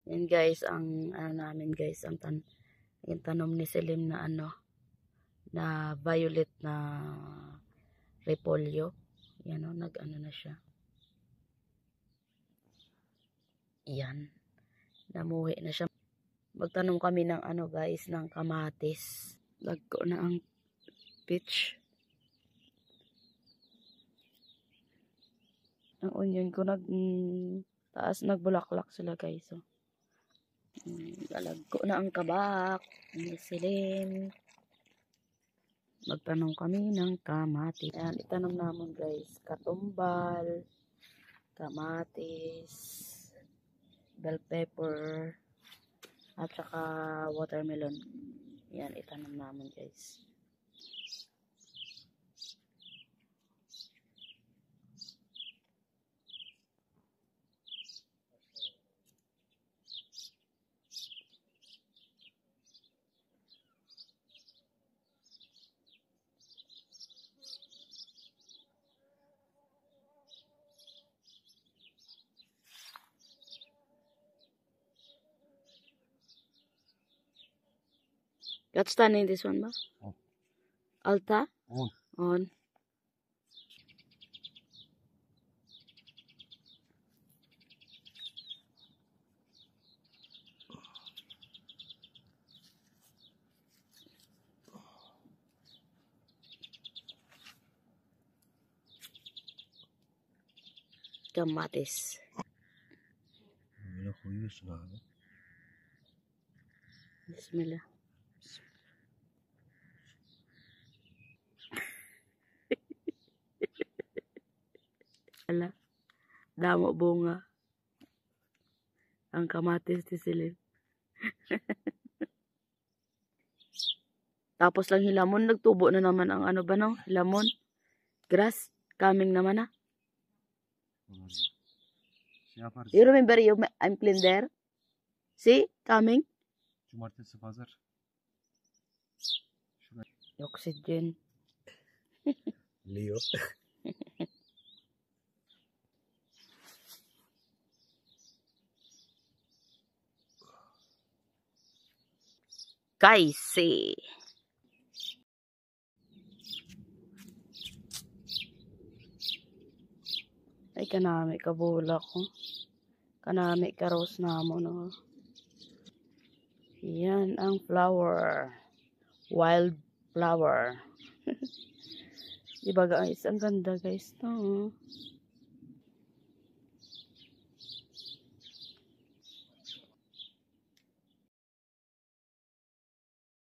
Yan guys, ang ano namin guys, ang tanom ni Selim na ano, na violet na repolyo. Yan o, nag-ano na siya. Yan. Namuhi na siya. Magtanom kami ng ano guys, ng kamatis. Lagko na ang peach. Ang onion ko taas nagbulaklak sila guys. So. Lalagko na ang kabak. Ni Selim. Magtanom kami ng kamatis. Ayan, itanong namin guys. Katumbal, kamatis, bell pepper, at saka watermelon. Yan, itanong namin guys. Got standing this one ba? Oh. Alta? On. On. Kamatis. Böyle koyuyorsun abi. Bismillah. Ala, damo bunga. Ang kamatis ni Selim. Tapos lang hilamon, nagtubo na naman ang ano ba no? Hilamon. Grass. Coming naman na. You remember I'm clean there? See? Coming? Cumartesi pazar. Oxygen. Leo. Kaisi. Ay kanami kabula ko. Kanami karos na mo no. Yan ang flower. Wild flower. Diba guys? Ang ganda guys to.